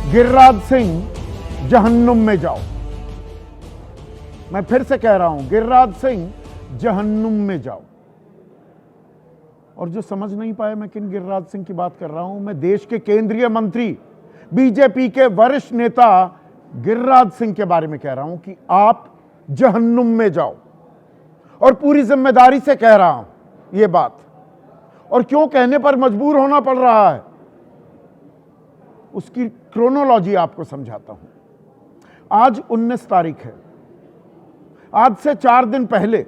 गिरिराज सिंह जहन्नुम में जाओ। मैं फिर से कह रहा हूं, गिरिराज सिंह जहन्नुम में जाओ। और जो समझ नहीं पाए मैं किन गिरिराज सिंह की बात कर रहा हूं, मैं देश के केंद्रीय मंत्री, बीजेपी के वरिष्ठ नेता गिरिराज सिंह के बारे में कह रहा हूं कि आप जहन्नुम में जाओ। और पूरी जिम्मेदारी से कह रहा हूं यह बात, और क्यों कहने पर मजबूर होना पड़ रहा है उसकी क्रोनोलॉजी आपको समझाता हूं। आज 19 तारीख है। आज से 4 दिन पहले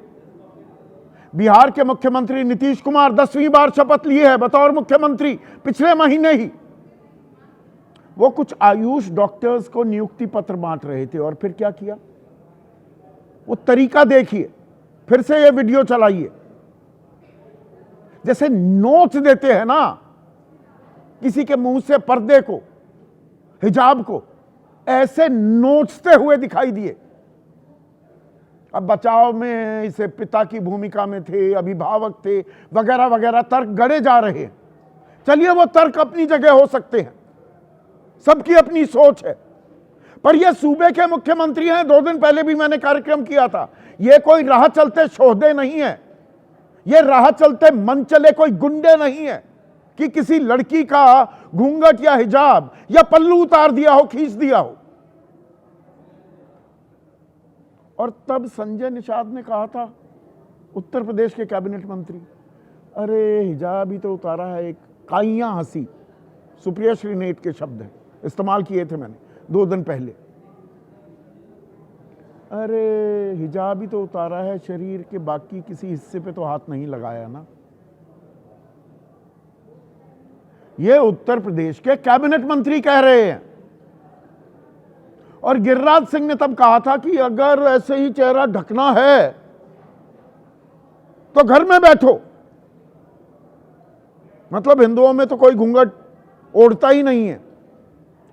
बिहार के मुख्यमंत्री नीतीश कुमार 10वीं बार शपथ लिए हैं बतौर मुख्यमंत्री। पिछले महीने ही वो कुछ आयुष डॉक्टर्स को नियुक्ति पत्र बांट रहे थे, और फिर क्या किया वो तरीका देखिए, फिर से ये वीडियो चलाइए। जैसे नोच देते हैं ना किसी के मुंह से पर्दे को, हिजाब को, ऐसे नोचते हुए दिखाई दिए। अब बचाव में इसे पिता की भूमिका में थे, अभिभावक थे, वगैरह वगैरह तर्क गढ़े जा रहे हैं। चलिए वो तर्क अपनी जगह हो सकते हैं, सबकी अपनी सोच है, पर ये सूबे के मुख्यमंत्री हैं। 2 दिन पहले भी मैंने कार्यक्रम किया था। ये कोई राह चलते शोहदे नहीं है, ये राह चलते मन चले कोई गुंडे नहीं है कि किसी लड़की का घूंघट या हिजाब या पल्लू उतार दिया हो, खींच दिया हो। और तब संजय निषाद ने कहा था, उत्तर प्रदेश के कैबिनेट मंत्री, अरे हिजाब ही तो उतारा है, एक काइयां हंसी, सुप्रिया श्रीनेट के शब्द हैं, इस्तेमाल किए थे मैंने 2 दिन पहले। अरे हिजाब ही तो उतारा है, शरीर के बाकी किसी हिस्से पे तो हाथ नहीं लगाया ना। ये उत्तर प्रदेश के कैबिनेट मंत्री कह रहे हैं। और गिरिराज सिंह ने तब कहा था कि अगर ऐसे ही चेहरा ढकना है तो घर में बैठो। मतलब हिंदुओं में तो कोई घूंघट ओढ़ता ही नहीं है,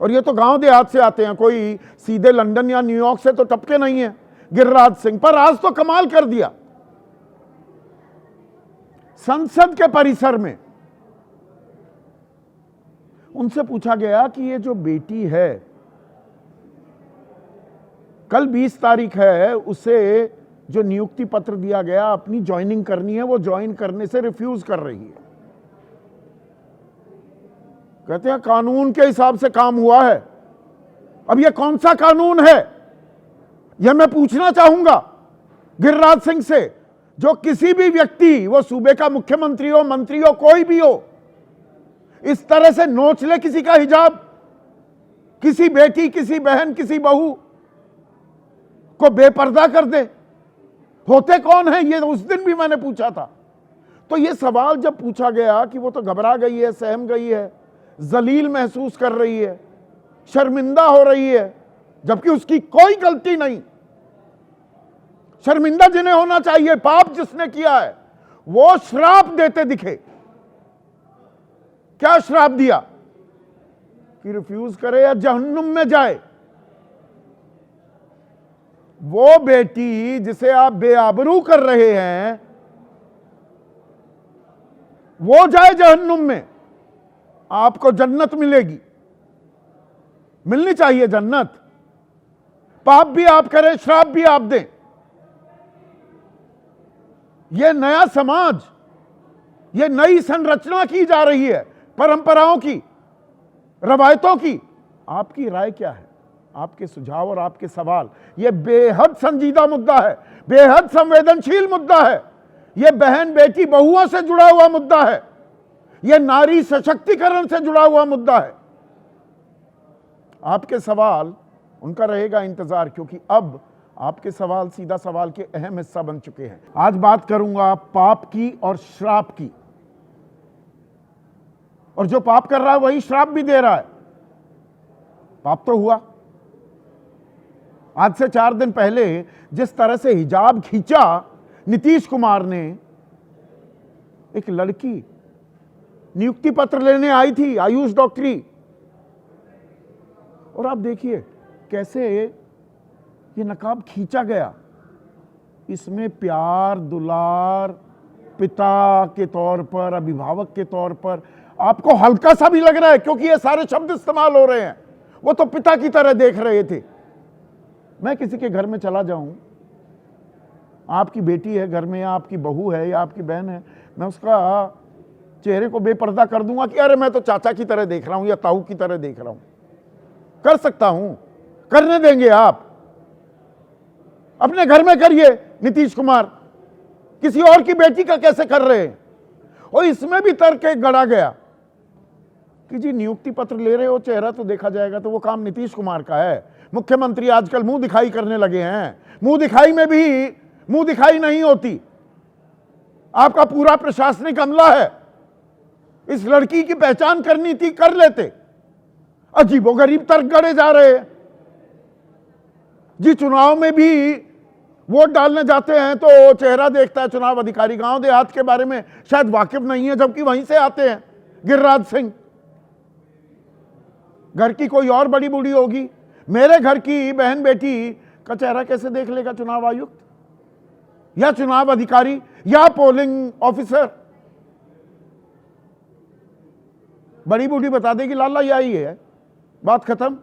और ये तो गांव देहात से आते हैं, कोई सीधे लंदन या न्यूयॉर्क से तो टपके नहीं है गिरिराज सिंह। पर आज तो कमाल कर दिया, संसद के परिसर में उनसे पूछा गया कि ये जो बेटी है, कल 20 तारीख है, उसे जो नियुक्ति पत्र दिया गया, अपनी ज्वाइनिंग करनी है, वो ज्वाइन करने से रिफ्यूज कर रही है। कहते हैं कानून के हिसाब से काम हुआ है। अब ये कौन सा कानून है, यह मैं पूछना चाहूंगा गिरिराज सिंह से। जो किसी भी व्यक्ति, वो सूबे का मुख्यमंत्री हो, मंत्री हो, कोई भी हो, इस तरह से नोच ले किसी का हिजाब, किसी बेटी, किसी बहन, किसी बहू को बेपर्दा कर दे, होते कौन है ये उस दिन भी मैंने पूछा था। तो ये सवाल जब पूछा गया कि वो तो घबरा गई है, सहम गई है, जलील महसूस कर रही है, शर्मिंदा हो रही है, जबकि उसकी कोई गलती नहीं। शर्मिंदा जिन्हें होना चाहिए, पाप जिसने किया है, वो श्राप देते दिखे। क्या श्राप दिया कि रिफ्यूज करे या जहन्नुम में जाए। वो बेटी जिसे आप बेआबरू कर रहे हैं, वो जाए जहन्नुम में, आपको जन्नत मिलेगी, मिलनी चाहिए जन्नत। पाप भी आप करें, श्राप भी आप दें। यह नया समाज, यह नई संरचना की जा रही है, परंपराओं की, रवायतों की। आपकी राय क्या है, आपके सुझाव और आपके सवाल। यह बेहद संजीदा मुद्दा है, बेहद संवेदनशील मुद्दा है। यह बहन, बेटी, बहुओं से जुड़ा हुआ मुद्दा है, यह नारी सशक्तिकरण से जुड़ा हुआ मुद्दा है। आपके सवाल, उनका रहेगा इंतजार, क्योंकि अब आपके सवाल सीधा सवाल के अहम हिस्सा बन चुके हैं। आज बात करूंगा पाप की और श्राप की। और जो पाप कर रहा है वही श्राप भी दे रहा है। पाप तो हुआ, आज से 4 दिन पहले जिस तरह से हिजाब खींचा नीतीश कुमार ने, एक लड़की नियुक्ति पत्र लेने आई थी, आयुष डॉक्टरी, और आप देखिए कैसे ये नकाब खींचा गया। इसमें प्यार, दुलार, पिता के तौर पर, अभिभावक के तौर पर आपको हल्का सा भी लग रहा है, क्योंकि ये सारे शब्द इस्तेमाल हो रहे हैं। वो तो पिता की तरह देख रहे थे। मैं किसी के घर में चला जाऊं, आपकी बेटी है घर में या आपकी बहू है या आपकी बहन है, मैं उसका चेहरे को बेपर्दा कर दूंगा कि अरे मैं तो चाचा की तरह देख रहा हूं या ताऊ की तरह देख रहा हूं? कर सकता हूं, करने देंगे आप? अपने घर में करिए नीतीश कुमार, किसी और की बेटी का कैसे कर रहे हैं? और इसमें भी तर्क एक गढ़ा गया कि जी नियुक्ति पत्र ले रहे हो, चेहरा तो देखा जाएगा, तो वो काम नीतीश कुमार का है। मुख्यमंत्री आजकल मुंह दिखाई करने लगे हैं, मुंह दिखाई में भी मुंह दिखाई नहीं होती। आपका पूरा प्रशासनिक अमला है, इस लड़की की पहचान करनी थी, कर लेते। अजीबोगरीब तर्क गढ़े जा रहे हैं जी। चुनाव में भी वोट डालने जाते हैं तो चेहरा देखता है चुनाव अधिकारी, गांव देहात के बारे में शायद वाकिफ नहीं है, जबकि वहीं से आते हैं गिरिराज सिंह। घर की कोई और बड़ी बूढ़ी होगी, मेरे घर की बहन बेटी का चेहरा कैसे देख लेगा चुनाव आयुक्त या चुनाव अधिकारी या पोलिंग ऑफिसर? बड़ी बूढ़ी बता देगी लाला यही है, बात खत्म।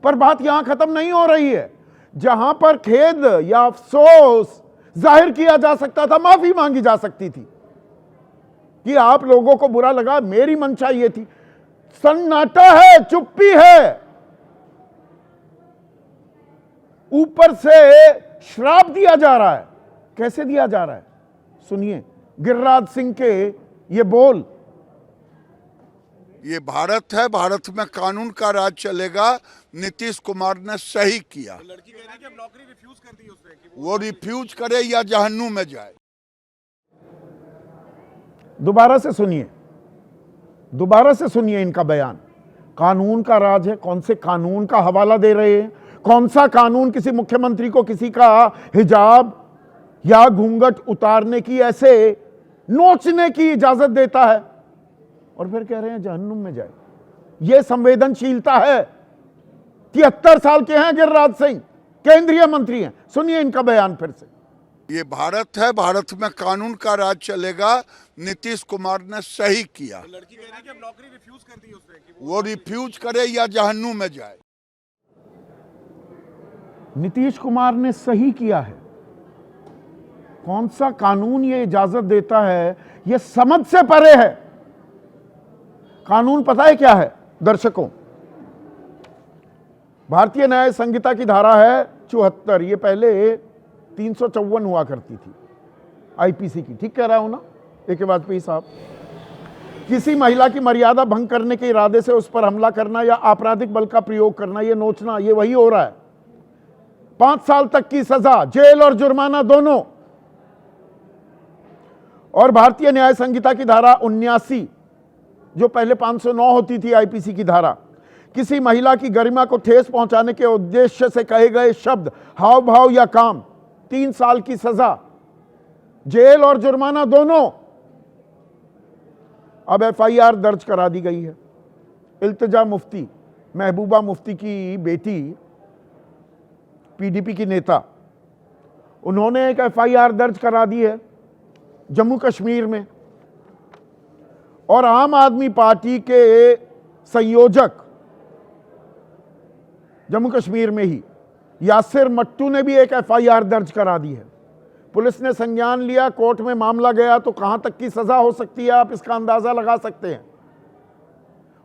पर बात यहां खत्म नहीं हो रही है। जहां पर खेद या अफसोस जाहिर किया जा सकता था, माफी मांगी जा सकती थी कि आप लोगों को बुरा लगा, मेरी मंशा ये थी, सन्नाटा है, चुप्पी है। ऊपर से श्राप दिया जा रहा है। कैसे दिया जा रहा है? सुनिए गिरिराज सिंह के ये बोल। ये भारत है, भारत में कानून का राज चलेगा। नीतीश कुमार ने सही किया। तो लड़की कह रही है कि अब नौकरी रिफ्यूज कर दी उसने कि वो रिफ्यूज करे या जहन्नुम में जाए। दोबारा से सुनिए इनका बयान। कानून का राज है, कौन से कानून का हवाला दे रहे हैं? कौन सा कानून किसी मुख्यमंत्री को किसी का हिजाब या घूंघट उतारने की, ऐसे नोचने की इजाजत देता है? और फिर कह रहे हैं जहन्नुम में जाए। यह संवेदनशीलता है? 73 साल के हैं गिरिराज सिंह, केंद्रीय मंत्री हैं। सुनिए इनका बयान फिर से। ये भारत है, भारत में कानून का राज चलेगा। नीतीश कुमार ने सही किया। तो लड़की कह रही है कि अब नौकरी रिफ्यूज कर दी उसने कि वो रिफ्यूज करे या जहन्नुम में जाए। नीतीश कुमार ने सही किया है। कौन सा कानून ये इजाजत देता है, यह समझ से परे है। कानून पता है क्या है दर्शकों? भारतीय न्याय संहिता की धारा है 74। ये पहले 354 हुआ करती थी आईपीसी की। ठीक कह रहा हूं ना एक वाजपेयी साहब? किसी महिला की मर्यादा भंग करने के इरादे से उस पर हमला करना या आपराधिक बल का प्रयोग करना, ये नोचना, ये वही हो रहा है। 5 साल तक की सजा, जेल और जुर्माना दोनों। और भारतीय न्याय संहिता की धारा 79, जो पहले 509 होती थी आईपीसी की धारा, किसी महिला की गरिमा को ठेस पहुंचाने के उद्देश्य से कहे गए शब्द, हाव भाव या काम, 3 साल की सजा, जेल और जुर्माना दोनों। अब एफआईआर दर्ज करा दी गई है। इल्तिजा मुफ्ती, महबूबा मुफ्ती की बेटी, पीडीपी की नेता, उन्होंने एक एफआईआर दर्ज करा दी है जम्मू कश्मीर में। और आम आदमी पार्टी के संयोजक जम्मू कश्मीर में ही यासिर मट्टू ने भी एक एफआईआर दर्ज करा दी है। पुलिस ने संज्ञान लिया, कोर्ट में मामला गया तो कहां तक की सजा हो सकती है आप इसका अंदाजा लगा सकते हैं।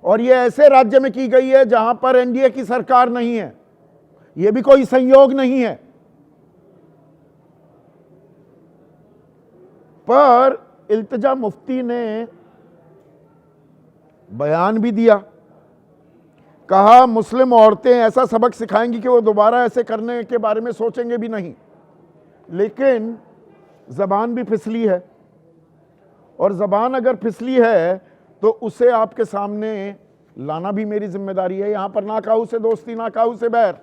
और यह ऐसे राज्य में की गई है जहां पर एनडीए की सरकार नहीं है। यह भी कोई संयोग नहीं है। पर इल्तिजा मुफ्ती ने बयान भी दिया, कहा मुस्लिम औरतें ऐसा सबक सिखाएंगी कि वो दोबारा ऐसे करने के बारे में सोचेंगे भी नहीं। लेकिन जबान भी फिसली है, और जबान अगर फिसली है तो उसे आपके सामने लाना भी मेरी जिम्मेदारी है। यहां पर ना काहू से दोस्ती, ना काहू से बैर।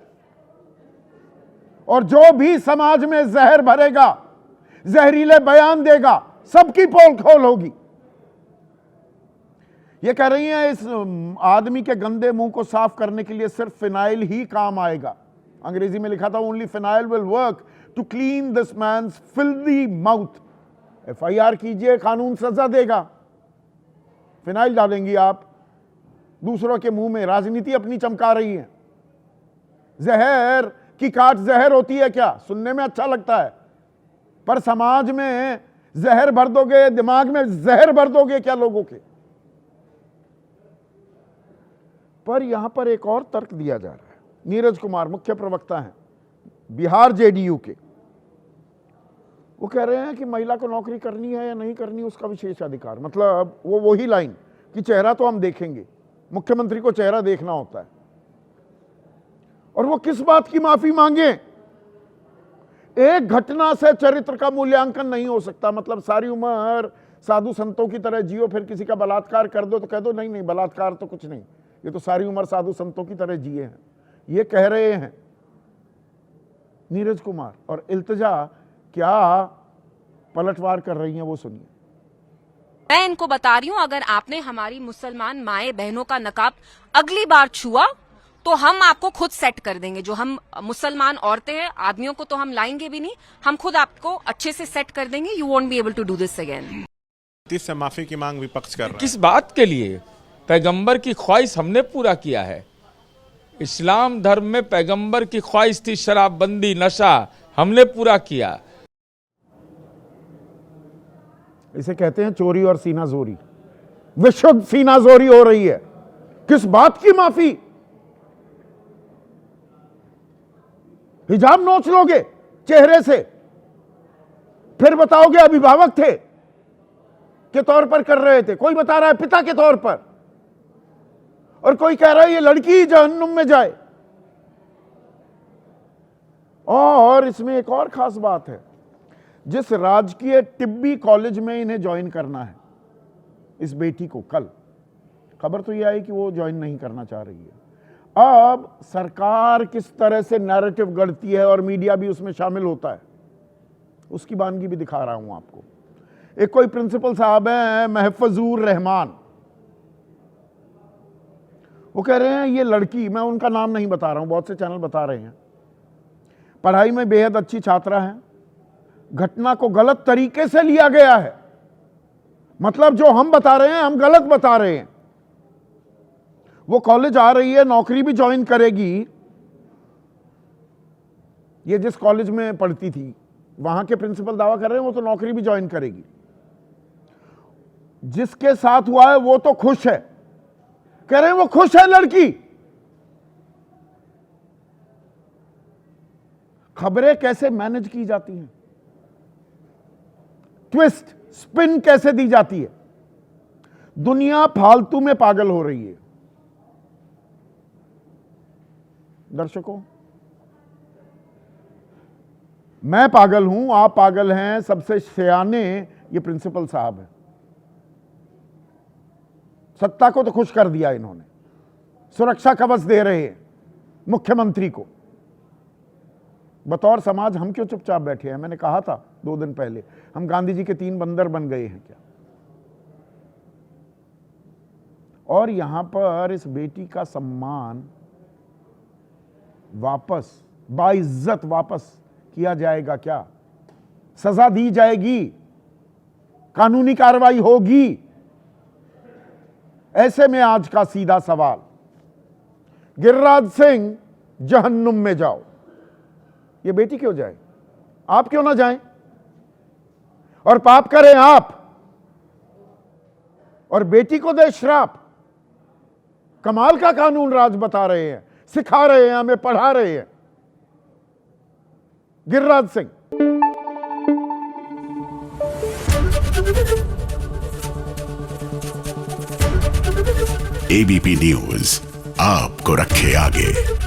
और जो भी समाज में जहर भरेगा, जहरीले बयान देगा, सबकी पोल खोल होगी। ये कह रही हैं इस आदमी के गंदे मुंह को साफ करने के लिए सिर्फ फिनाइल ही काम आएगा। अंग्रेजी में लिखा था only phenyl will work to clean this man's filthy mouth. FIR कीजिए, कानून सजा देगा। फिनाइल डालेंगी आप दूसरों के मुंह में राजनीति अपनी चमका रही है। जहर की काट जहर होती है क्या? सुनने में अच्छा लगता है, पर समाज में जहर भर दोगे, दिमाग में जहर भर दोगे क्या लोगों के? पर यहां पर एक और तर्क दिया जा रहा है। नीरज कुमार मुख्य प्रवक्ता हैं बिहार जेडीयू के, वो कह रहे हैं कि महिला को नौकरी करनी है या नहीं करनी उसका विशेष अधिकार। मतलब वो वही लाइन कि चेहरा तो हम देखेंगे, मुख्यमंत्री को चेहरा देखना होता है। और वो किस बात की माफी मांगे? एक घटना से चरित्र का मूल्यांकन नहीं हो सकता। मतलब सारी उम्र साधु संतों की तरह जियो, फिर किसी का बलात्कार कर दो तो कह दो नहीं नहीं बलात्कार तो कुछ नहीं, ये तो सारी उम्र साधु संतों की तरह जिए हैं। ये कह रहे हैं नीरज कुमार, और इल्तिजा क्या पलटवार कर रही हैं वो सुनिए। मैं इनको बता रही हूँ, अगर आपने हमारी मुसलमान माए बहनों का नकाब अगली बार छुआ तो हम आपको खुद सेट कर देंगे। जो हम मुसलमान औरतें हैं, आदमियों को तो हम लाएंगे भी नहीं, हम खुद आपको अच्छे से सेट कर देंगे। You won't be able to do this again. Nitish से माफी की मांग विपक्ष कर रहा है। किस बात के लिए? पैगंबर की ख्वाहिश हमने पूरा किया है। इस्लाम धर्म में पैगंबर की ख्वाहिश थी शराबबंदी, नशा, हमने पूरा किया। इसे कहते हैं चोरी और सीनाजोरी। विशुद्ध सीनाजोरी हो रही है। किस बात की माफी? हिजाब नोच लोगे चेहरे से, फिर बताओगे अभिभावक थे के तौर पर कर रहे थे, कोई बता रहा है पिता के तौर पर, और कोई कह रहा है ये लड़की जहन्नुम में जाए। और इसमें एक और खास बात है, जिस राजकीय तिब्बी कॉलेज में इन्हें ज्वाइन करना है, इस बेटी को, कल खबर तो यह आई कि वो ज्वाइन नहीं करना चाह रही है। अब सरकार किस तरह से नैरेटिव गढ़ती है और मीडिया भी उसमें शामिल होता है, उसकी बानगी भी दिखा रहा हूं आपको। एक कोई प्रिंसिपल साहब हैं महफजूर रहमान, वो कह रहे हैं ये लड़की, मैं उनका नाम नहीं बता रहा हूं, बहुत से चैनल बता रहे हैं, पढ़ाई में बेहद अच्छी छात्रा है, घटना को गलत तरीके से लिया गया है। मतलब जो हम बता रहे हैं हम गलत बता रहे हैं। वो कॉलेज आ रही है, नौकरी भी ज्वाइन करेगी। ये जिस कॉलेज में पढ़ती थी वहां के प्रिंसिपल दावा कर रहे हैं वो तो नौकरी भी ज्वाइन करेगी। जिसके साथ हुआ है वो तो खुश है, कह रहे हैं वो खुश है लड़की। खबरें कैसे मैनेज की जाती हैं, ट्विस्ट स्पिन कैसे दी जाती है। दुनिया फालतू में पागल हो रही है। दर्शकों, मैं पागल हूं, आप पागल हैं, सबसे सियाने ये प्रिंसिपल साहब हैं। सत्ता को तो खुश कर दिया इन्होंने, सुरक्षा कवच दे रहे हैं मुख्यमंत्री को। बतौर समाज हम क्यों चुपचाप बैठे हैं? मैंने कहा था 2 दिन पहले, हम गांधी जी के 3 बंदर बन गए हैं क्या? और यहां पर इस बेटी का सम्मान वापस, बाइज्जत वापस किया जाएगा क्या? सजा दी जाएगी, कानूनी कार्रवाई होगी? ऐसे में आज का सीधा सवाल, गिरिराज सिंह जहन्नुम में जाओ, ये बेटी क्यों जाए? आप क्यों ना जाएं? और पाप करें आप और बेटी को दे श्राप। कमाल का कानून राज बता रहे हैं, सिखा रहे हैं, हमें पढ़ा रहे हैं गिरिराज सिंह। एबीपी न्यूज आपको रखे आगे।